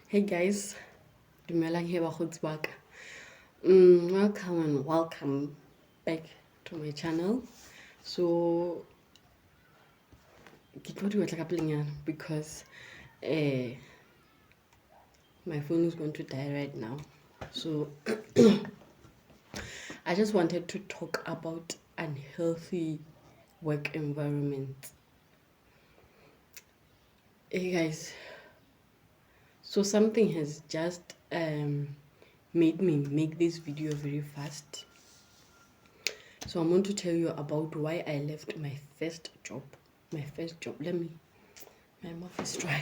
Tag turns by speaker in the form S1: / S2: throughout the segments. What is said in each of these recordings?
S1: Hey guys, dumelang he bakgotsi ba ka. Welcome and welcome back to my channel. So ke tlo di batla ka pelenyana because my phone is going to die right now. So I just wanted to talk about unhealthy work environment. Hey guys, so something has just made me make this video very fast. So I'm going to tell you about why I left my first job. My mouth is dry.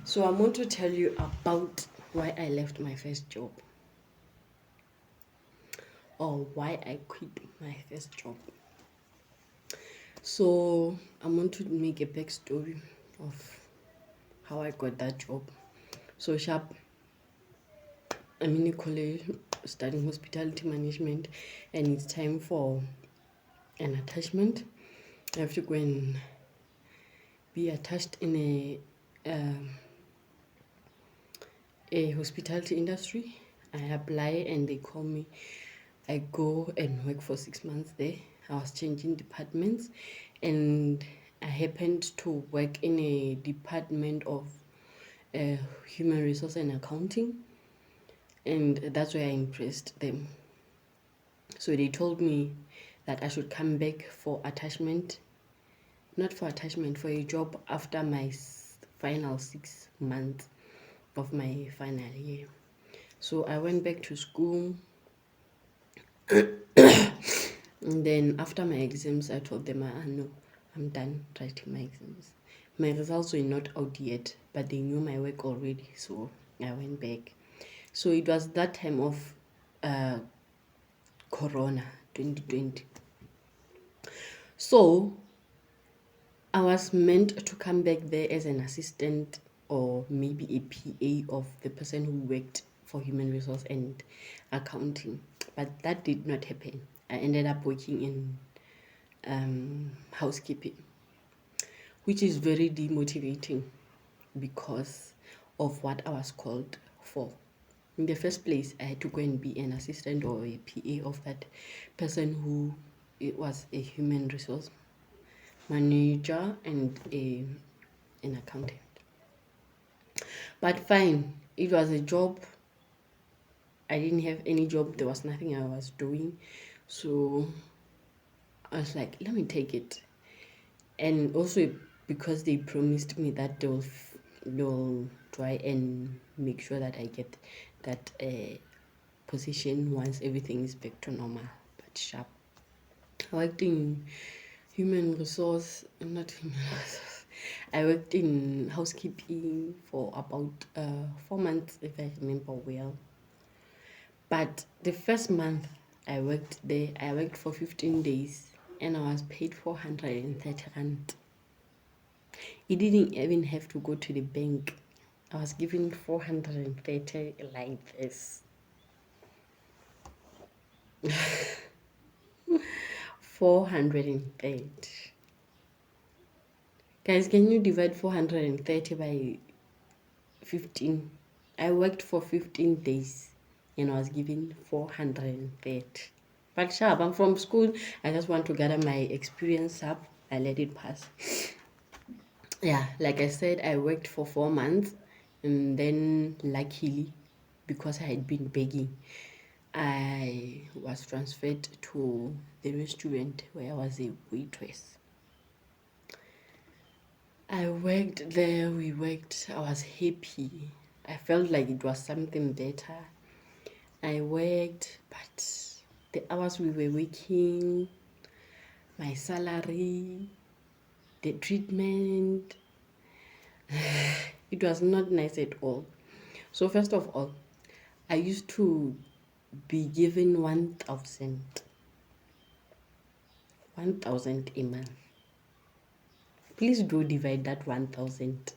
S1: So I'm going to tell you about why I left my first job, or why I quit my first job. So I'm going to make a backstory of how I got that job. So sharp, I'm in college studying hospitality management, and it's time for an attachment. I have to go and be attached in a hospitality industry. I apply and they call me. I go and work for 6 months there. I was changing departments, and I happened to work in a department of human resource and accounting, and that's where I impressed them. So they told me that I should come back for attachment, not for attachment, for a job after my final 6 months of my final year. So I went back to school. And then after my exams, I told them, no, I'm done writing my exams. My results were not out yet, but they knew my work already, so I went back. So it was that time of Corona 2020. So I was meant to come back there as an assistant or maybe a PA of the person who worked for human resource and accounting, but that did not happen. I ended up working in housekeeping, which is very demotivating because of what I was called for. In the first place, I had to go and be an assistant or a PA of that person who it was a human resource manager and an accountant. But fine, it was a job. I didn't have any job. There was nothing I was doing. So I was like, let me take it. And also because they promised me that they'll try and make sure that I get that position once everything is back to normal. But sharp. I worked in human resource, not human resource. I worked in housekeeping for about 4 months, if I remember well. But the first month I worked there, I worked for 15 days and I was paid 430 rand. It didn't even have to go to the bank. I was given 430 like this. 430. Guys, can you divide 430 by 15? I worked for 15 days and I was given 430. But sharp, I'm from school. I just want to gather my experience up. I let it pass. Yeah, like I said, I worked for 4 months, and then luckily, because I had been begging, I was transferred to the restaurant where I was a waitress. I worked there, we worked, I was happy. I felt like it was something better. I worked, but the hours we were working, my salary, the treatment, it was not nice at all. So first of all, I used to be given 1,000 a month. Please do divide that 1,000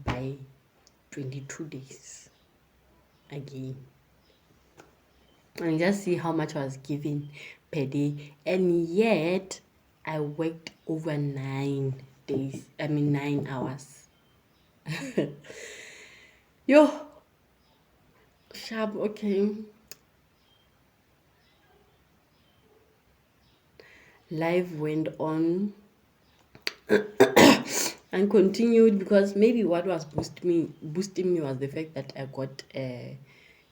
S1: by 22 days again, and just see how much I was given per day. And yet I worked over 9 days, 9 hours. Yo, sharp, okay. Life went on and continued because maybe what was boosting me was the fact that I got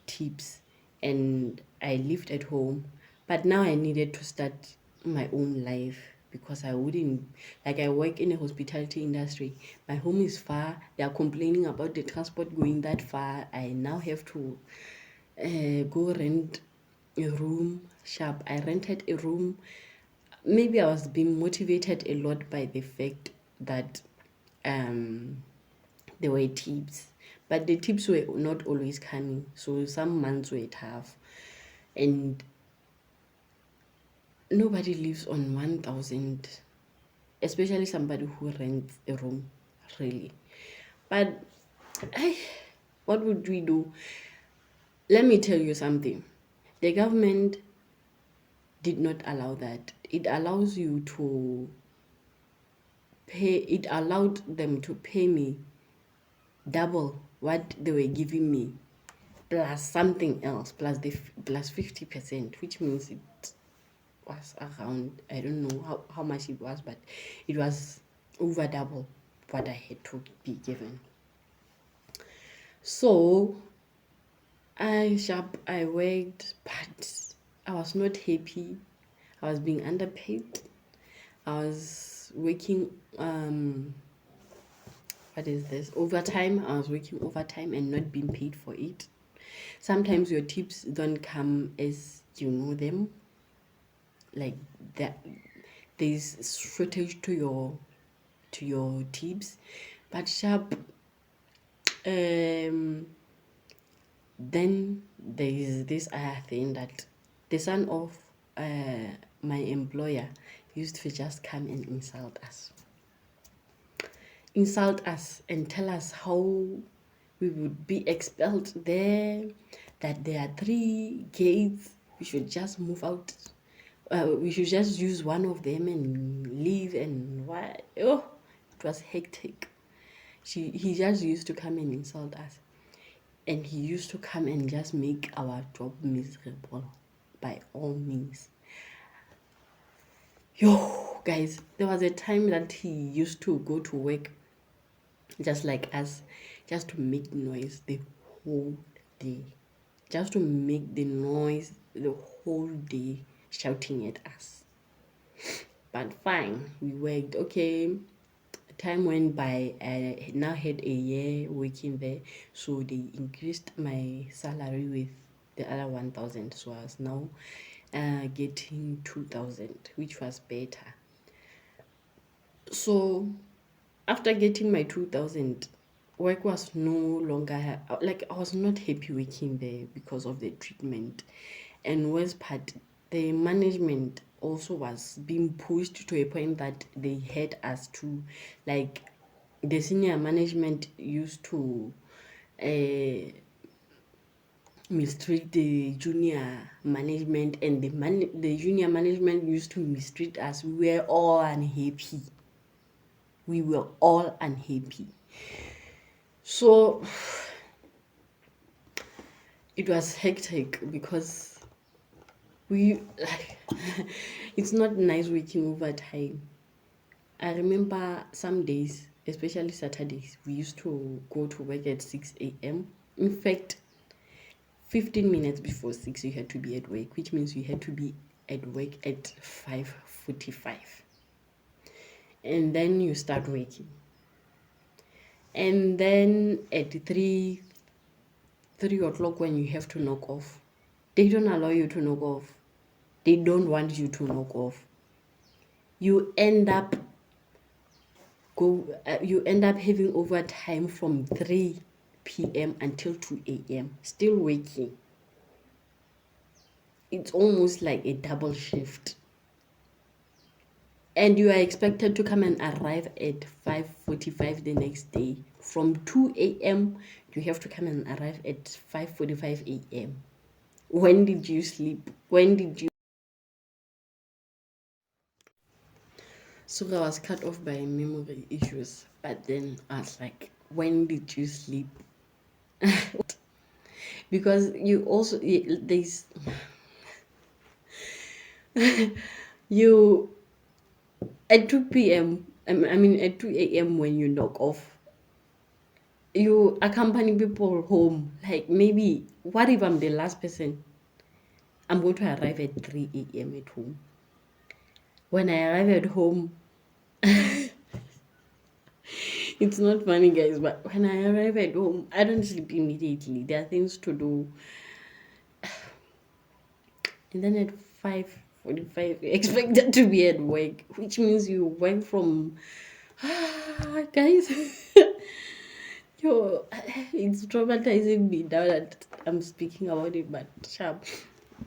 S1: tips and I lived at home. But now I needed to start my own life because I wouldn't, like, I work in a hospitality industry. My home is far. They are complaining about the transport going that far. I now have to go rent a room. Sharp. I rented a room. Maybe I was being motivated a lot by the fact that um there were tips, but the tips were not always coming. So some months were tough, and nobody lives on 1,000, especially somebody who rents a room, really. But I, what would we do? Let me tell you something. The government did not allow that. It allows you to pay, it allowed them to pay me double what they were giving me plus something else plus the plus 50%, which means it was around, I don't know how much it was, but it was over double what I had to be given. So I worked, but I was not happy. I was being underpaid. I was working what is this, overtime. I was working overtime and not being paid for it. Sometimes your tips don't come as you know them, like that there's shortage to your tips. But sharp, um then there is this other thing that the son of my employer used to just come and insult us and tell us how we would be expelled there, that there are 3 gates, we should just move out, we should just use one of them and leave. And why, oh, it was hectic. He just used to come and insult us, and he used to come and just make our job miserable by all means. Yo, guys, there was a time that he used to go to work just like us, just to make noise the whole day, just to make the noise the whole day, shouting at us. But fine, we worked. Okay, time went by. I now had a year working there, so they increased my salary with the other 1,000. So I was now getting 2,000, which was better. So after getting my 2,000, work was no longer like, I was not happy working there because of the treatment. And worst part, the management also was being pushed to a point that they had us to, like, the senior management used to uh, mistreat the junior management, and the junior management used to mistreat us. We were all unhappy. We were all unhappy. So it was hectic because we like it's not nice working overtime. I remember some days, especially Saturdays, we used to go to work at 6 a.m. In fact, 15 minutes before 6 you had to be at work, which means you had to be at work at 5:45. And then you start working. And then at 3 o'clock, when you have to knock off, they don't allow you to knock off. They don't want you to knock off. You end up you end up having overtime from 3 p.m. until 2 a.m. still working. It's almost like a double shift. And you are expected to come and arrive at 5:45 the next day. From 2 a.m. you have to come and arrive at 5:45 a.m. When did you sleep? When did you? So I was cut off by memory issues. But then I was like, when did you sleep? Because you also there's you at 2 p.m. I mean at 2 a.m. when you knock off, you accompany people home. Like maybe what if I'm the last person? I'm going to arrive at 3 a.m. at home. When I arrive at home, it's not funny, guys, but when I arrive at home, I don't sleep immediately. There are things to do. And then at 5:45, you're expected to be at work, which means you work from. Guys, yo, it's traumatizing me now that I'm speaking about it, but sharp.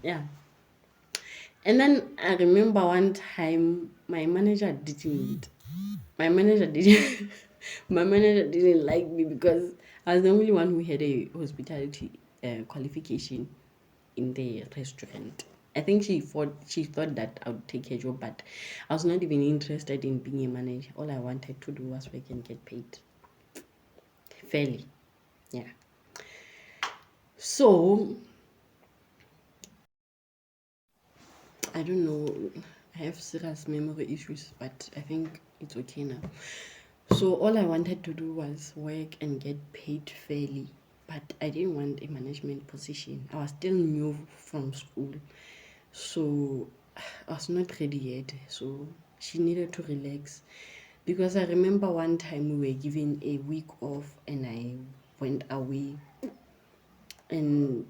S1: Yeah. And then I remember one time my manager didn't my manager didn't like me because I was the only one who had a hospitality qualification in the restaurant. I think she thought that I would take her job, but I was not even interested in being a manager. All I wanted to do was work and get paid fairly. Yeah. So I don't know. I have serious memory issues, but I think it's okay now. So all I wanted to do was work and get paid fairly, but I didn't want a management position. I was still new from school, so I was not ready yet. So she needed to relax because I remember one time we were given a week off and I went away, and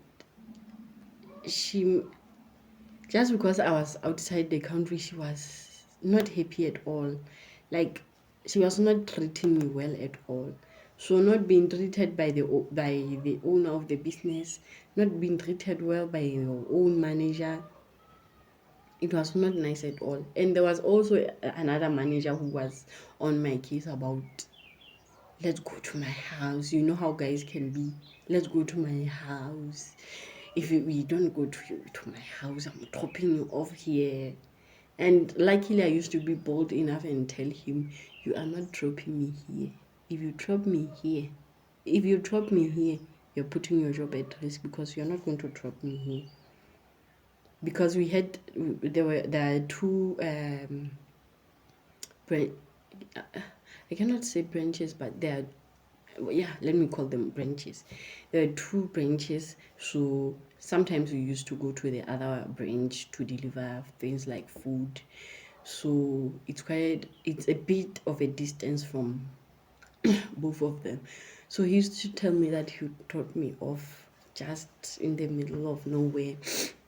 S1: she just because I was outside the country, she was not happy at all. Like she was not treating me well at all. So not being treated by the owner of the business, not being treated well by your own manager, it was not nice at all. And there was also another manager who was on my case about, let's go to my house. You know how guys can be. Let's go to my house. If we don't go to my house, I'm dropping you off here. And luckily, I used to be bold enough and tell him, you are not dropping me here. If you drop me here, if you drop me here, you're putting your job at risk because you're not going to drop me here. Because there are two I cannot say branches, but there are, yeah, let me call them branches. There are two branches, so sometimes we used to go to the other branch to deliver things like food. So it's a bit of a distance from both of them. So he used to tell me that he would drop me off just in the middle of nowhere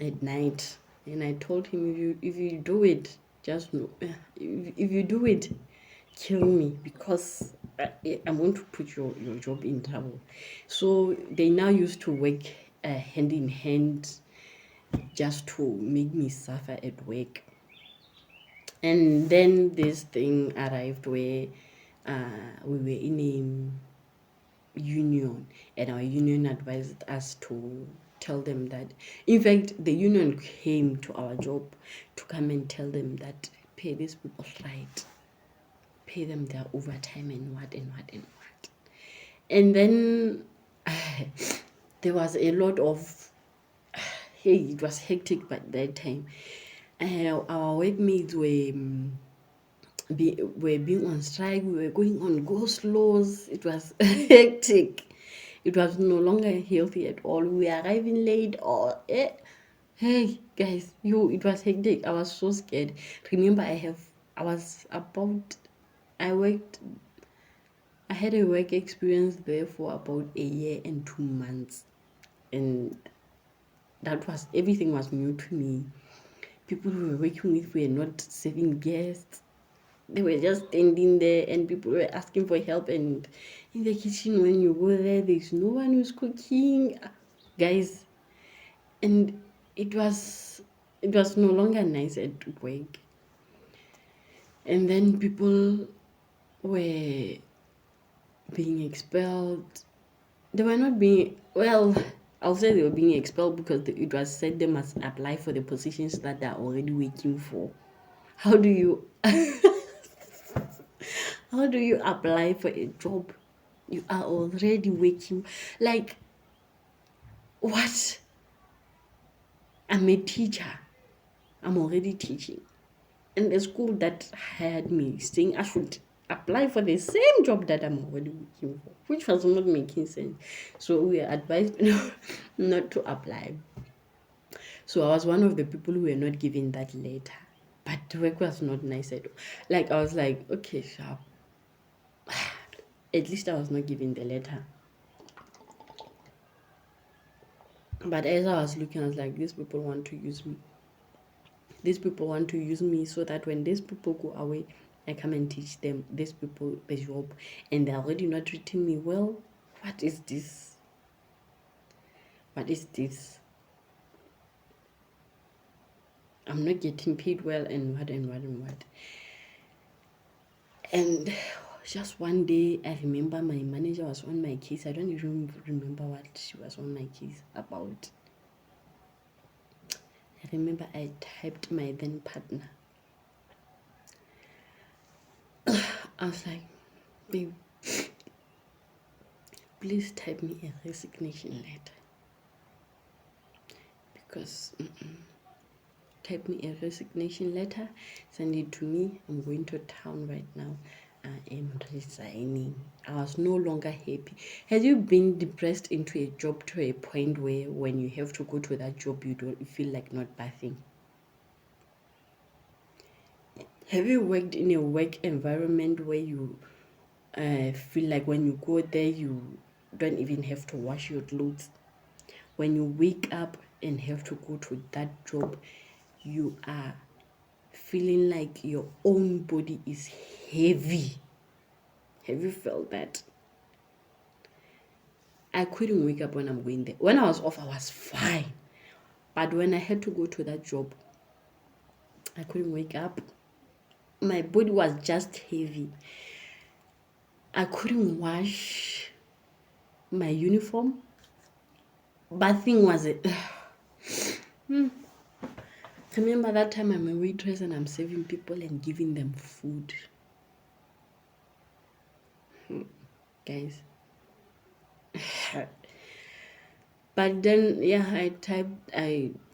S1: at night. And I told him, if you do it, just know, if you do it, kill me because I'm going to put your job in trouble. So they now used to work hand in hand just to make me suffer at work. And then this thing arrived where we were in a union, and our union advised us to tell them that, in fact, the union came to our job to come and tell them that pay these people right, pay them their overtime and what and what and what. And then there was a lot of, hey, it was hectic by that time. Our workmates were being on strike. We were going on go slows. It was hectic. It was no longer healthy at all. We were arriving late or hey guys, it was hectic. I was so scared. Remember, I was about I worked I had a work experience there for about a year and 2 months, and everything was new to me. People we were working with were not serving guests. They were just standing there and people were asking for help, and in the kitchen when you go there's no one who's cooking, guys. And it was no longer nice at work. And then people were being expelled. They were not being, well, I'll say they were being expelled because it was said they must apply for the positions that they're already working for. How do you how do you apply for a job You are already working. Like, what? I'm a teacher. I'm already teaching. And the school that hired me saying I should apply for the same job that I'm already working for, which was not making sense. So we are advised not to apply. So I was one of the people who were not given that letter. But the work was not nice at all. Like, I was like, okay, sharp. At least I was not given the letter. But as I was looking, I was like, these people want to use me. These people want to use me so that when these people go away, I come and teach them, these people, the job, and they're already not treating me well. What is this? What is this? I'm not getting paid well, and what and what and what. And just one day, I remember my manager was on my case. I don't even remember what she was on my case about. I remember I typed my then partner. I was like, babe, please type me a resignation letter. Because type me a resignation letter, send it to me. I'm going to town right now. I am resigning. I was no longer happy. Have you been depressed into a job to a point where when you have to go to that job, you feel like not bathing? Have you worked in a work environment where you feel like when you go there, you don't even have to wash your clothes? When you wake up and have to go to that job, you are feeling like your own body is heavy. Have you felt that? I couldn't wake up when I'm going there. When I was off, I was fine. But when I had to go to that job, I couldn't wake up. My body was just heavy. I couldn't wash my uniform. Bathing was it. Remember that time I'm a waitress and I'm serving people and giving them food. Guys. But then, yeah, I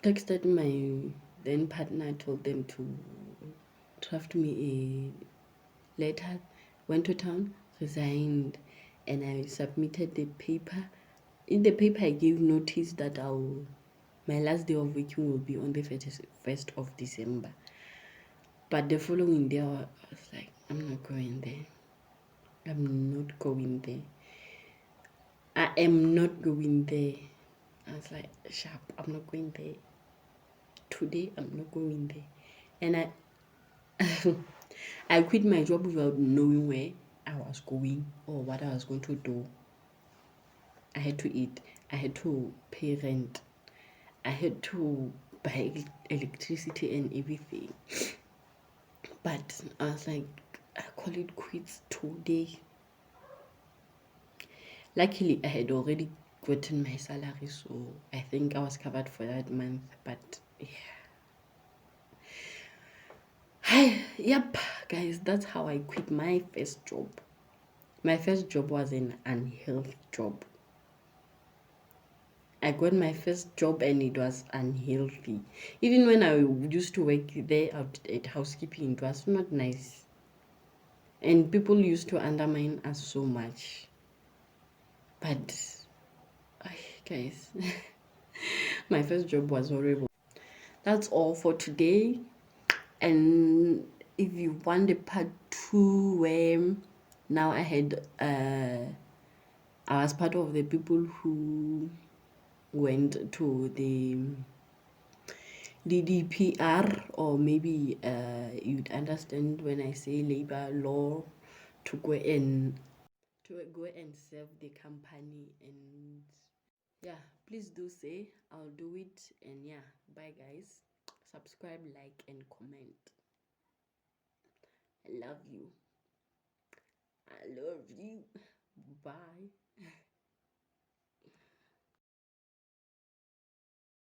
S1: texted my then partner. I told them to draft me a letter, went to town, resigned, and I submitted the paper. In the paper, I gave notice that my last day of working will be on the 31st of December. But the following day, I was like, I'm not going there. I'm not going there. I am not going there. I was like, sharp, I'm not going there. Today, I'm not going there. And I quit my job without knowing where I was going or what I was going to do. I had to eat. I had to pay rent. I had to buy electricity and everything. But I was like, I call it quits today. Luckily, I had already gotten my salary, so I think I was covered for that month. But yeah. Yep, guys, that's how I quit my first job. My first job was an unhealthy job. I got my first job and it was unhealthy. Even when I used to work there out at housekeeping, it was not nice. And people used to undermine us so much. But, guys, my first job was horrible. That's all for today. And if you want the part 2 where now I was part of the people who went to the DDPR, or maybe you'd understand when I say labor law, to go and serve the company. And yeah, please do say, I'll do it. And yeah, bye guys. Subscribe, like, and comment. I love you. I love you. Bye.